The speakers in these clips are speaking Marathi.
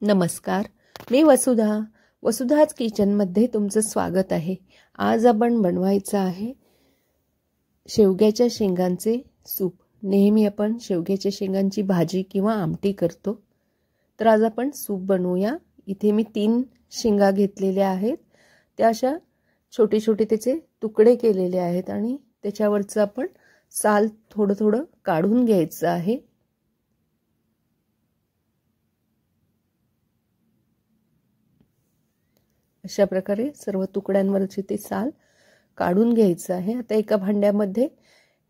नमस्कार, मी वसुधाच किचनमध्ये तुमचं स्वागत आहे। आज आपण बनवायचं आहे शेवग्याच्या शेंगांचे सूप। नेहमी आपण शेवग्याच्या शेंगांची भाजी किंवा आमटी करतो, तर आज आपण सूप बनवूया। इथे मी 3 शेंगा घेतलेल्या आहेत, त्या अशा छोटे छोटे त्याचे तुकडे केलेले आहेत आणि त्याच्यावरचं आपण साल थोडं थोडं काढून घ्यायचं आहे। अशा प्रकारे सर्व तुकड्यांवरचे ते साल काढून घ्यायचं आहे। आता एका भांड्यामध्ये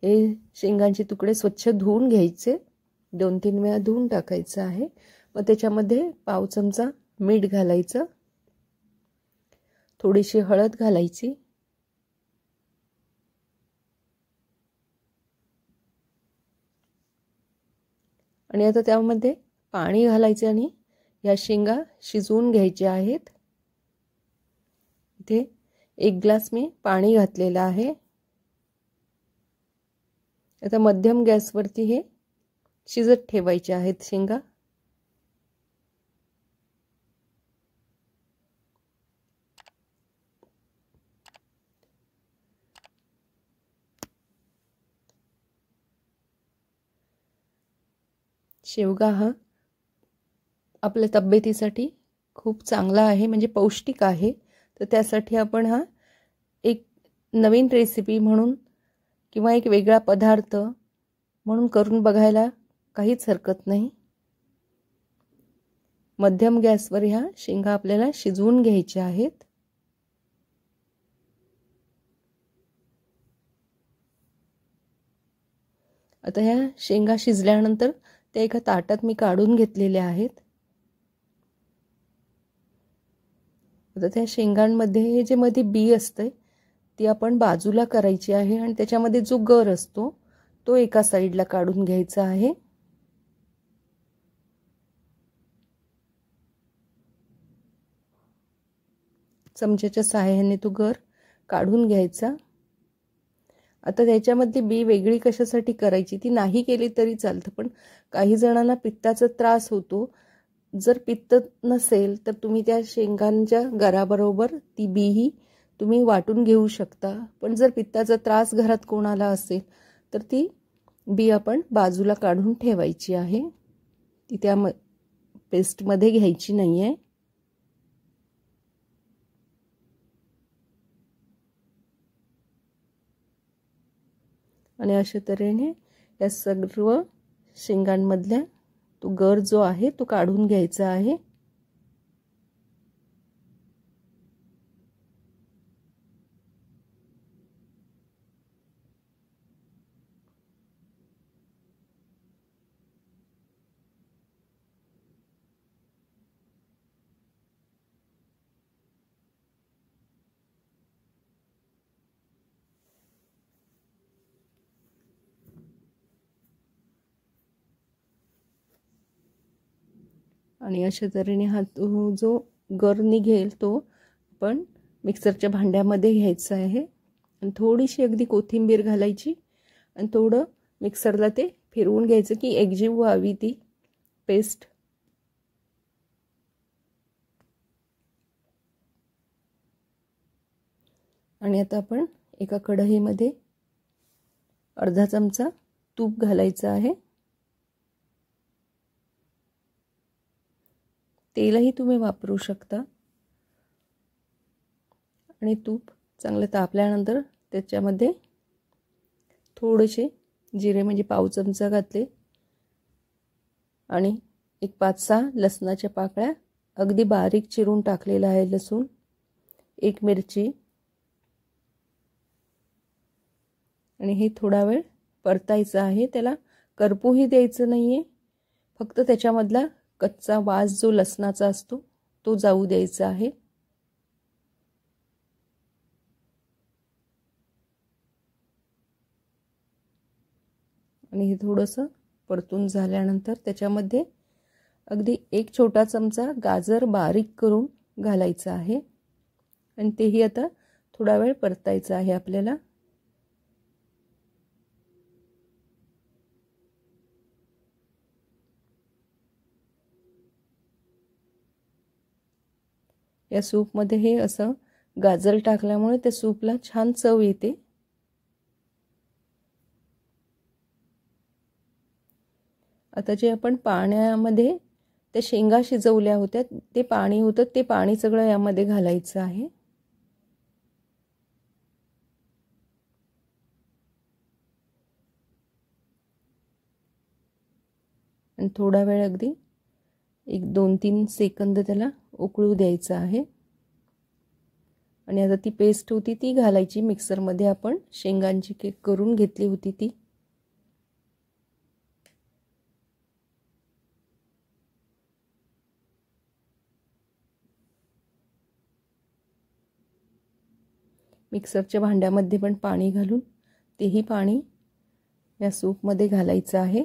हे शेंगांचे तुकडे स्वच्छ धुवून घ्यायचे, 2-3 वेळा धुवून टाकायचं आहे। मग त्याच्यामध्ये पाव चमचा मीठ घालायचं, थोडीशी हळद घालायची, आणि आता त्यामध्ये पाणी घालायचे आणि या शेंगा शिजवून घ्यायच्या आहेत। इथे 1 ग्लास मी पाणी घातलेलं आहे। आता मध्यम गॅसवरती हे शिजत ठेवायचे आहेत शेंगा। शेवगा हा आपल्या तब्येतीसाठी खूप चांगला आहे, म्हणजे पौष्टिक आहे। तर त्यासाठी आपण हा एक नवीन रेसिपी म्हणून किंवा एक वेगळा पदार्थ म्हणून करून बघायला काहीच हरकत नाही। मध्यम गॅसवर ह्या शेंगा आपल्याला शिजवून घ्यायच्या आहेत। आता ह्या शेंगा शिजल्यानंतर त्या एका ताटात मी काढून घेतलेल्या आहेत। आता त्या शेंगांमध्ये हे जे मध्ये बी असते ती आपण बाजूला करायची आहे आणि त्याच्यामध्ये जो गर असतो तो एका साइडला काढून घ्यायचा आहे। चमच्याच्या सहाय्याने तो गर काढून घ्यायचा। आता त्याच्यामध्ये बी वेगळी कशासाठी करायची, ती नाही केली तरी चालतं, पण काही जणांना पित्ताचा त्रास होतो। जर पित्त नसेल तर तुम्ही त्या शेंगांच्या गराबरोबर ती बीही तुम्ही वाटून घेऊ शकता, पण जर पित्ताचा त्रास घरात कोणाला असेल तर ती बी आपण बाजूला काढून ठेवायची आहे, ती त्या पेस्टमध्ये घ्यायची नाहीये। आणि अशा तऱ्हेने या सर्व शेंगांमधल्या तो गर जो आहे तो काढून घ्यायचा आहे। आणि अशा तऱ्हेने हा जो गर निघेल तो आपण मिक्सरच्या भांड्यामध्ये घ्यायचा आहे आणि थोडीशी अगदी कोथिंबीर घालायची आणि थोडं मिक्सरला ते फिरवून घ्यायचं की एकजीव व्हावी ती पेस्ट। आणि आता आपण एका कढईमध्ये अर्धा चमचा तूप घालायचं आहे। तेलही तुम्ही वापरू शकता। आणि तूप चांगलं तापल्यानंतर त्याच्यामध्ये थोडेसे जिरे, म्हणजे पाव चमचा घातले, आणि एक 5-6 लसणाच्या पाकळ्या अगदी बारीक चिरून टाकलेला आहे लसूण, 1 मिरची, आणि हे थोडा वेळ परतायचं आहे। त्याला करपूही द्यायचं नाहीये, फक्त त्याच्यामधला कच्चा वास जो लसणाचा असतो तो जाऊ द्यायचा आहे। आणि हे थोडंसं परतून झाल्यानंतर त्याच्यामध्ये अगदी 1 छोटा चमचा गाजर बारीक करून घालायचा आहे आणि तेही आता थोडा वेळ परतायचं आहे आपल्याला। या सूपमध्ये हे असं गाजर टाकल्यामुळे त्या सूपला छान चव येते। आता जे आपण पाण्यामध्ये त्या शेंगा शिजवल्या होत्या ते पाणी होतं, ते पाणी सगळं यामध्ये घालायचं आहे। आणि थोडा वेळ अगदी 1-2-3 सेकंद त्याला उकळू द्यायचं आहे। आणि आता ती पेस्ट होती ती घालायची मिक्सरमध्ये, आपण शेंगांची केक करून घेतली होती ती। मिक्सरच्या भांड्यामध्ये पण पाणी घालून तेही पाणी या सूपमध्ये घालायचं आहे।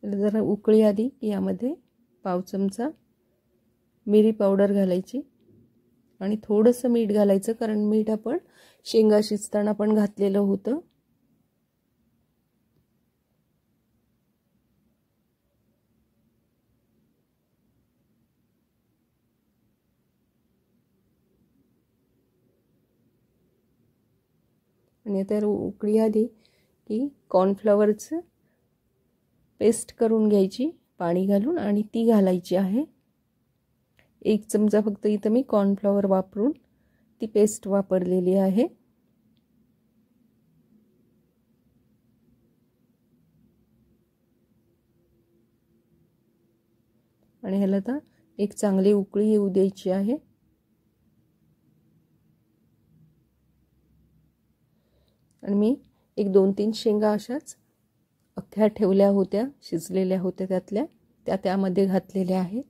जरा उकळी आली की यामध्ये पाव चमचा मिरी पावडर घालायची आणि थोडंसं मीठ घालायचं, कारण मीठ आपण शेंगा शिजताना पण घातलेलं होतं। आणि आता उकळी आली की कॉर्नफ्लॉवरचं पेस्ट करून घ्यायची पाणी घालून आणि ती घालायची आहे। 1 चमचा फक्त इथं मी कॉर्नफ्लॉवर वापरून ती पेस्ट वापरलेली आहे। आणि ह्याला आता एक चांगली उकळी येऊ द्यायची आहे। आणि मी 1-2-3 शेंगा अशाच अख्ख्या ठेवल्या होत्या, शिजलेल्या होत्या त्यातल्या त्यामध्ये घातलेल्या आहेत।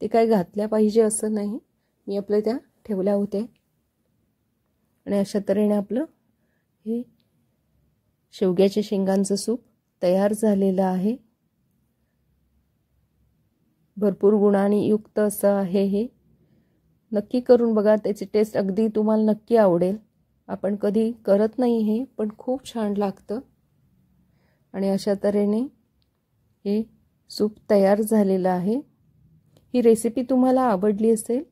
ते काय घातल्या पाहिजे असं नाही, मी आपल्या त्या ठेवल्या होत्या। आणि अशा तऱ्हेने आपलं हे शेवग्याच्या शेंगांचं सूप तयार झालेलं आहे। भरपूर गुणांनी युक्त असं आहे हे, नक्की करून बघा, त्याची टेस्ट अगदी तुम्हाला नक्की आवडेल। आपण कधी करत नाही हे, पण खूप छान लागतं। आणि अशा तऱ्हेने हे सूप तयार झालेलं आहे। ही रेसिपी तुम्हाला आवडली असेल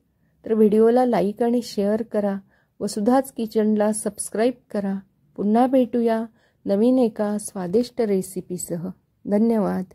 तर व्हिडिओला लाईक आणि शेअर करा व सुधाच किचनला सबस्क्राईब करा। पुन्हा भेटूया नवीन एका स्वादिष्ट रेसिपीसह। धन्यवाद।